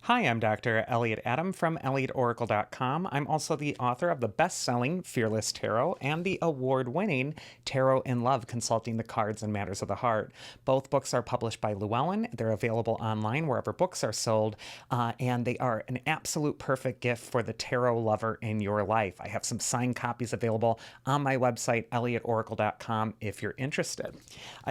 Hi, I'm Dr. Elliot Adam from ElliotOracle.com. I'm also the author of the best-selling Fearless Tarot and the award-winning Tarot in Love, Consulting the Cards and Matters of the Heart. Both books are published by Llewellyn. They're available online wherever books are sold, and they are an absolute perfect gift for the tarot lover in your life. I have some signed copies available on my website, ElliotOracle.com, if you're interested.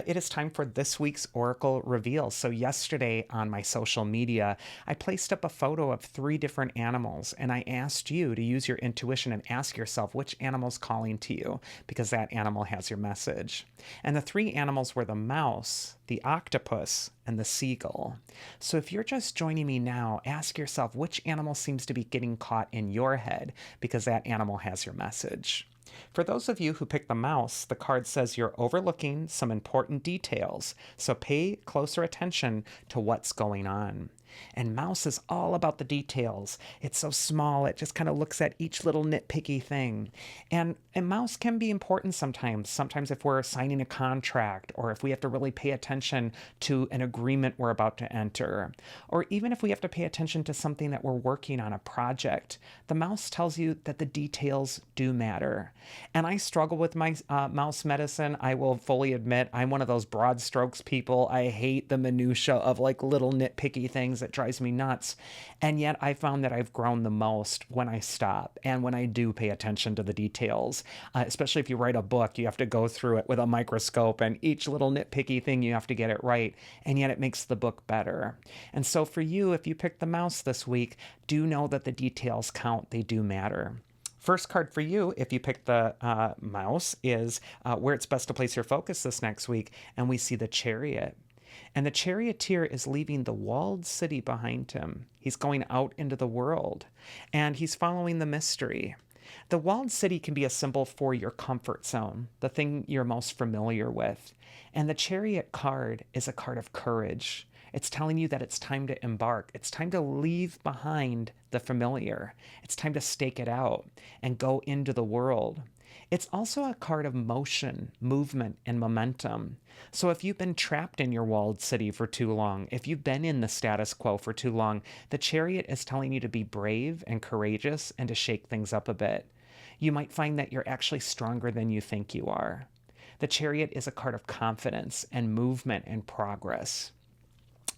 It is time for this week's Oracle Reveal. So yesterday on my social media, I placed up a photo of 3 different animals, and I asked you to use your intuition and ask yourself which animal's calling to you, because that animal has your message. And the 3 animals were the mouse, the octopus, and the seagull. So if you're just joining me now, ask yourself which animal seems to be getting caught in your head, because that animal has your message. For those of you who picked the mouse, the card says you're overlooking some important details, so pay closer attention to what's going on. And mouse is all about the details. It's so small, it just kind of looks at each little nitpicky thing. And mouse can be important sometimes. Sometimes if we're signing a contract, or if we have to really pay attention to an agreement we're about to enter, or even if we have to pay attention to something that we're working on, a project, the mouse tells you that the details do matter. And I struggle with my mouse medicine. I will fully admit I'm one of those broad strokes people. I hate the minutia of like little nitpicky things that drives me nuts. And yet I found that I've grown the most when I stop and when I do pay attention to the details. Especially if you write a book, you have to go through it with a microscope, and each little nitpicky thing you have to get it right. And yet it makes the book better. And so for you, if you pick the mouse this week, do know that the details count. They do matter. First card for you, if you pick the mouse, is where it's best to place your focus this next week. And we see the Chariot. And the charioteer is leaving the walled city behind him. He's going out into the world, and he's following the mystery. The walled city can be a symbol for your comfort zone, the thing you're most familiar with. And the chariot card is a card of courage. It's telling you that it's time to embark. It's time to leave behind the familiar. It's time to stake it out and go into the world. It's also a card of motion, movement, and momentum. So if you've been trapped in your walled city for too long, if you've been in the status quo for too long, the Chariot is telling you to be brave and courageous and to shake things up a bit. You might find that you're actually stronger than you think you are. The Chariot is a card of confidence and movement and progress.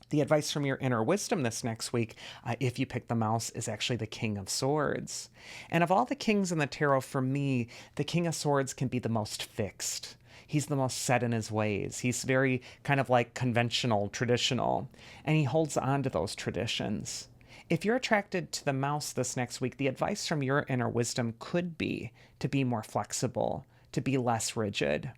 The advice from your inner wisdom this next week, if you pick the mouse, is actually the King of Swords. And of all the kings in the tarot, for me, the King of Swords can be the most fixed. He's the most set in his ways. He's very kind of like conventional, traditional, and he holds on to those traditions. If you're attracted to the mouse this next week, the advice from your inner wisdom could be to be more flexible, to be less rigid.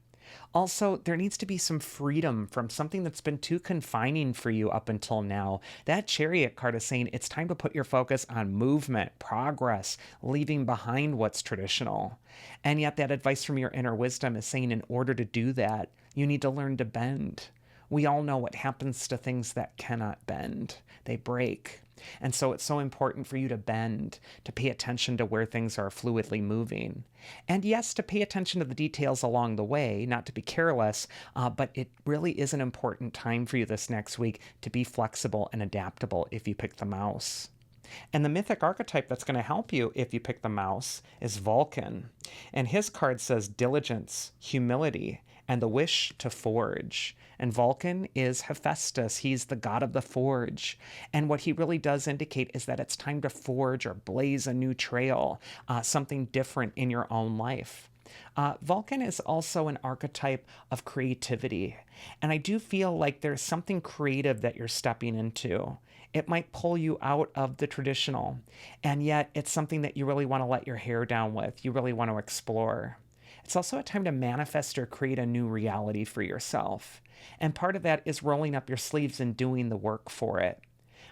Also, there needs to be some freedom from something that's been too confining for you up until now. That Chariot card is saying it's time to put your focus on movement, progress, leaving behind what's traditional. And yet that advice from your inner wisdom is saying in order to do that, you need to learn to bend. We all know what happens to things that cannot bend. They break. And so it's so important for you to bend, to pay attention to where things are fluidly moving. And yes, to pay attention to the details along the way, not to be careless, but it really is an important time for you this next week to be flexible and adaptable if you pick the mouse. And the mythic archetype that's going to help you if you pick the mouse is Vulcan. And his card says diligence, humility, and the wish to forge. And Vulcan is Hephaestus. He's the god of the forge. And what he really does indicate is that it's time to forge or blaze a new trail, something different in your own life. Vulcan is also an archetype of creativity. And I do feel like there's something creative that you're stepping into. It might pull you out of the traditional, and yet it's something that you really want to let your hair down with. You really want to explore. It's also a time to manifest or create a new reality for yourself. And part of that is rolling up your sleeves and doing the work for it.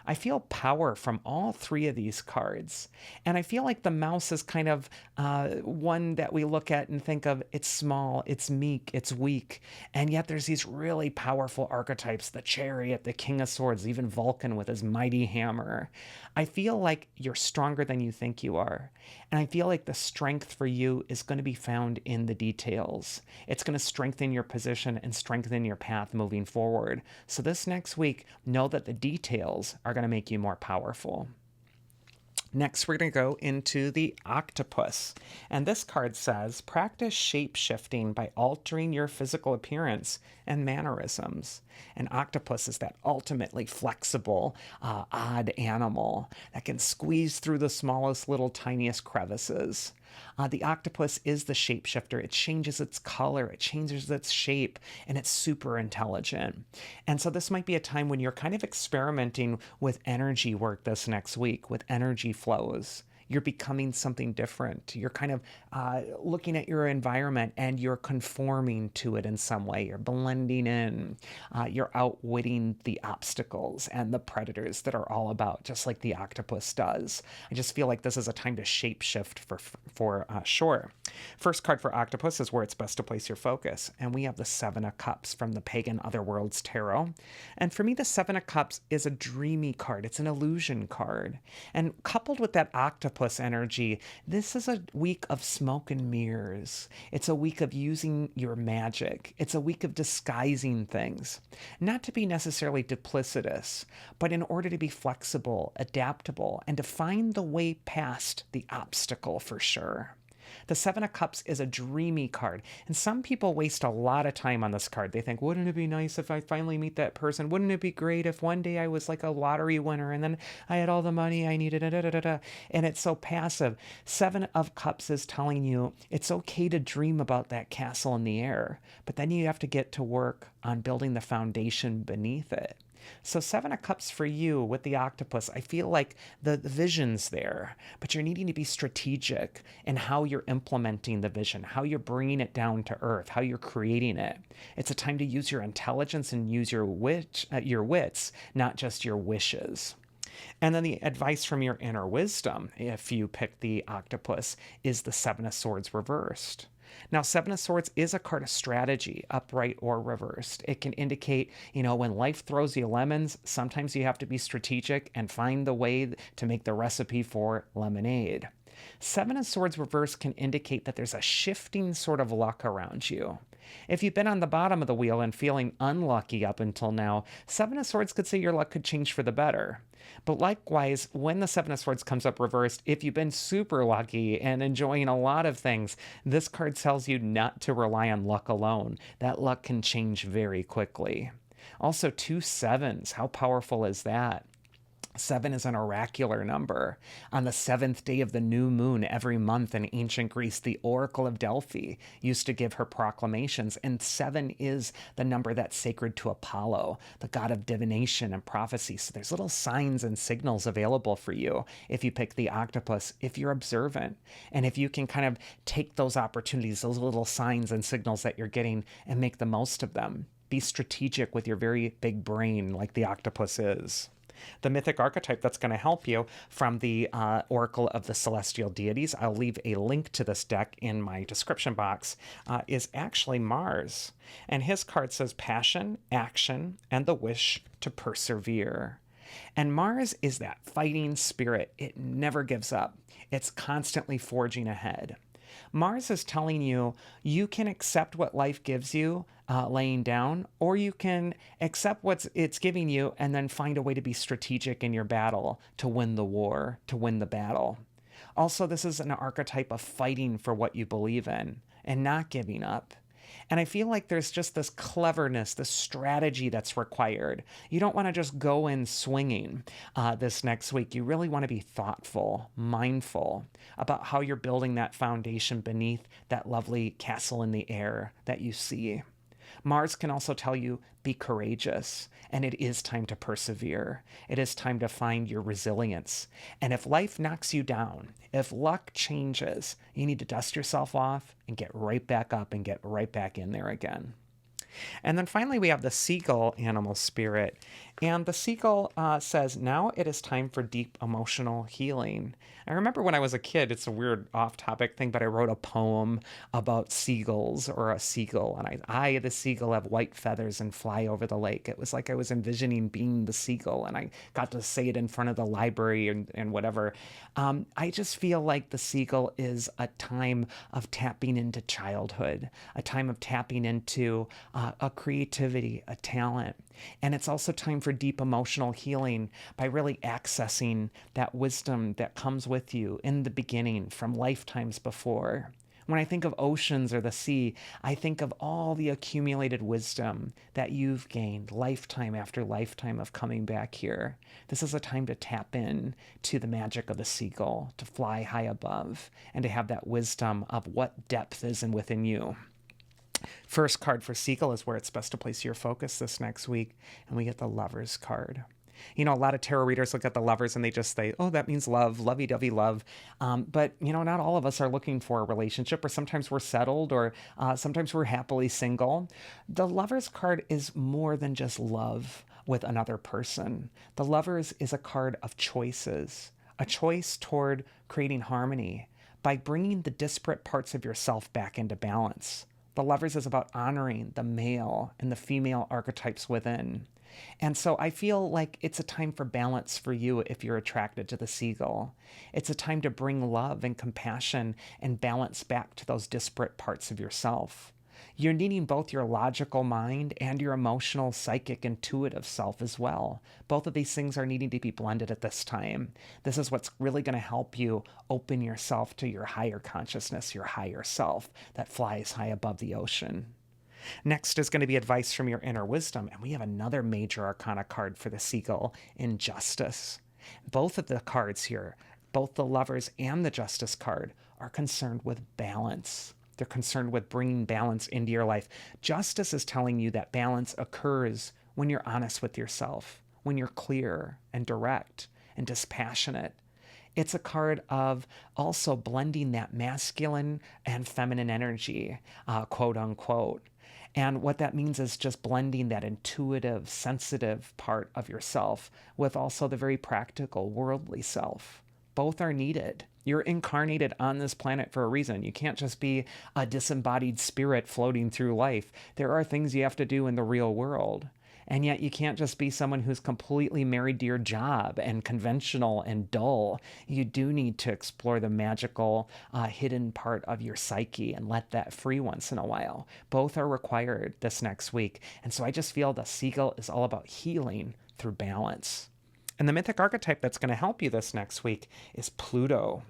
I feel power from all 3 of these cards. And I feel like the mouse is kind of one that we look at and think of, it's small, it's meek, it's weak. And yet there's these really powerful archetypes, the Chariot, the King of Swords, even Vulcan with his mighty hammer. I feel like you're stronger than you think you are. And I feel like the strength for you is going to be found in the details. It's going to strengthen your position and strengthen your path moving forward. So this next week, know that the details are are going to make you more powerful. Next, we're going to go into the Octopus. And this card says, practice shape-shifting by altering your physical appearance and mannerisms. An octopus is that ultimately flexible, odd animal that can squeeze through the smallest, little, tiniest crevices. The octopus is the shapeshifter. It changes its color, it changes its shape, and it's super intelligent. And so this might be a time when you're kind of experimenting with energy work this next week, with energy flows. You're becoming something different. You're kind of looking at your environment and you're conforming to it in some way. You're blending in. You're outwitting the obstacles and the predators that are all about, just like the octopus does. I just feel like this is a time to shapeshift for sure. First card for Octopus is where it's best to place your focus. And we have the Seven of Cups from the Pagan Otherworlds Tarot. And for me, the Seven of Cups is a dreamy card. It's an illusion card. And coupled with that octopus energy, this is a week of smoke and mirrors. It's a week of using your magic. It's a week of disguising things. Not to be necessarily duplicitous, but in order to be flexible, adaptable, and to find the way past the obstacle for sure. The Seven of Cups is a dreamy card, and some people waste a lot of time on this card. They think, wouldn't it be nice if I finally meet that person? Wouldn't it be great if one day I was like a lottery winner and then I had all the money I needed, and it's so passive. Seven of Cups is telling you it's okay to dream about that castle in the air, but then you have to get to work on building the foundation beneath it. So Seven of Cups for you with the octopus, I feel like the vision's there, but you're needing to be strategic in how you're implementing the vision, how you're bringing it down to earth, how you're creating it. It's a time to use your intelligence and use your wits, not just your wishes. And then the advice from your inner wisdom, if you pick the octopus, is the Seven of Swords reversed. Now, Seven of Swords is a card of strategy, upright or reversed. It can indicate, when life throws you lemons, sometimes you have to be strategic and find the way to make the recipe for lemonade. Seven of Swords reversed can indicate that there's a shifting sort of luck around you. If you've been on the bottom of the wheel and feeling unlucky up until now, Seven of Swords could say your luck could change for the better. But likewise, when the Seven of Swords comes up reversed, if you've been super lucky and enjoying a lot of things, this card tells you not to rely on luck alone. That luck can change very quickly. Also, 2 sevens. How powerful is that? 7 is an oracular number. On the 7th day of the new moon every month in ancient Greece, the Oracle of Delphi used to give her proclamations, and 7 is the number that's sacred to Apollo, the god of divination and prophecy. So there's little signs and signals available for you if you pick the octopus, if you're observant, and if you can kind of take those opportunities, those little signs and signals that you're getting, and make the most of them. Be strategic with your very big brain like the octopus is. The mythic archetype that's going to help you from the Oracle of the Celestial Deities, I'll leave a link to this deck in my description box, is actually Mars. And his card says passion, action, and the wish to persevere. And Mars is that fighting spirit. It never gives up. It's constantly forging ahead. Mars is telling you you can accept what life gives you, laying down, or you can accept what it's giving you and then find a way to be strategic in your battle to win the war, to win the battle. Also, this is an archetype of fighting for what you believe in and not giving up. And I feel like there's just this cleverness, this strategy that's required. You don't want to just go in swinging this next week. You really want to be thoughtful, mindful about how you're building that foundation beneath that lovely castle in the air that you see. Mars can also tell you, be courageous, and it is time to persevere. It is time to find your resilience. And if life knocks you down, if luck changes, you need to dust yourself off and get right back up and get right back in there again. And then finally, we have the Seagull animal spirit. And the Seagull says, now it is time for deep emotional healing. I remember when I was a kid, it's a weird off-topic thing, but I wrote a poem about seagulls or a seagull. And I, the seagull, have white feathers and fly over the lake. It was like I was envisioning being the seagull, and I got to say it in front of the library and whatever. I just feel like the Seagull is a time of tapping into childhood, a time of tapping into a creativity, a talent. And it's also time for deep emotional healing by really accessing that wisdom that comes with you in the beginning from lifetimes before. When I think of oceans or the sea, I think of all the accumulated wisdom that you've gained lifetime after lifetime of coming back here. This is a time to tap in to the magic of the seagull, to fly high above, and to have that wisdom of what depth is within you. First card for Seagull is where it's best to place your focus this next week, and we get the Lovers card. A lot of tarot readers look at the Lovers and they just say, oh, that means love, lovey-dovey love. But, not all of us are looking for a relationship, or sometimes we're settled, or sometimes we're happily single. The Lovers card is more than just love with another person. The Lovers is a card of choices, a choice toward creating harmony by bringing the disparate parts of yourself back into balance. The Lovers is about honoring the male and the female archetypes within. And so I feel like it's a time for balance for you if you're attracted to the seagull. It's a time to bring love and compassion and balance back to those disparate parts of yourself. You're needing both your logical mind and your emotional, psychic, intuitive self as well. Both of these things are needing to be blended at this time. This is what's really going to help you open yourself to your higher consciousness, your higher self that flies high above the ocean. Next is going to be advice from your inner wisdom, and we have another major arcana card for the seagull in Justice. Both of the cards here, both the Lovers and the Justice card, are concerned with balance. They're concerned with bringing balance into your life. Justice is telling you that balance occurs when you're honest with yourself, when you're clear and direct and dispassionate. It's a card of also blending that masculine and feminine energy, quote unquote. And what that means is just blending that intuitive, sensitive part of yourself with also the very practical, worldly self. Both are needed. You're incarnated on this planet for a reason. You can't just be a disembodied spirit floating through life. There are things you have to do in the real world. And yet you can't just be someone who's completely married to your job and conventional and dull. You do need to explore the magical, hidden part of your psyche and let that free once in a while. Both are required this next week. And so I just feel the seagull is all about healing through balance. And the mythic archetype that's going to help you this next week is Pluto.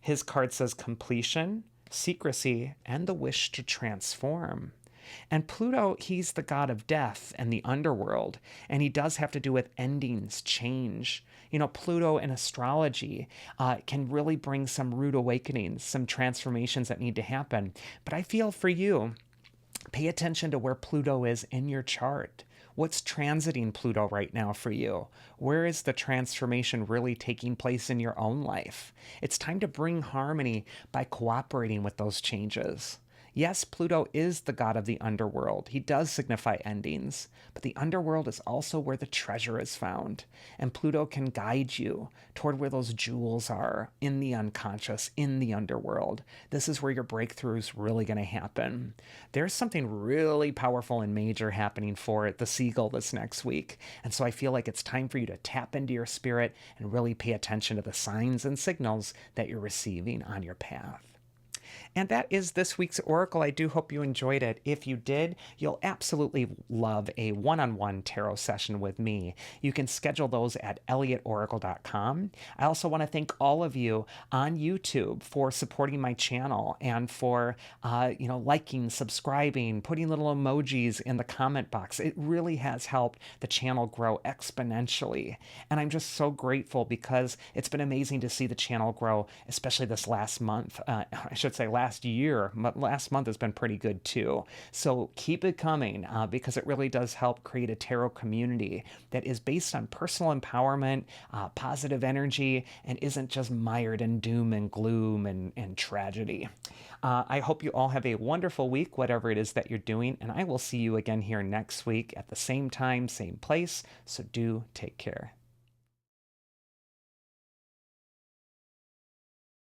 His card says completion, secrecy, and the wish to transform. And Pluto, he's the god of death and the underworld, and he does have to do with endings, change. Pluto in astrology can really bring some rude awakenings, some transformations that need to happen. But I feel for you, pay attention to where Pluto is in your chart. What's transiting Pluto right now for you? Where is the transformation really taking place in your own life? It's time to bring harmony by cooperating with those changes. Yes, Pluto is the god of the underworld. He does signify endings, but the underworld is also where the treasure is found. And Pluto can guide you toward where those jewels are in the unconscious, in the underworld. This is where your breakthrough is really going to happen. There's something really powerful and major happening for the seagull this next week. And so I feel like it's time for you to tap into your spirit and really pay attention to the signs and signals that you're receiving on your path. And that is this week's Oracle. I do hope you enjoyed it. If you did, you'll absolutely love a one-on-one tarot session with me. You can schedule those at elliotoracle.com. I also want to thank all of you on YouTube for supporting my channel and for, liking, subscribing, putting little emojis in the comment box. It really has helped the channel grow exponentially. And I'm just so grateful because it's been amazing to see the channel grow, especially this last month. I should say last year. Last month has been pretty good too. So keep it coming because it really does help create a tarot community that is based on personal empowerment, positive energy, and isn't just mired in doom and gloom and tragedy. I hope you all have a wonderful week, whatever it is that you're doing, and I will see you again here next week at the same time, same place. So do take care.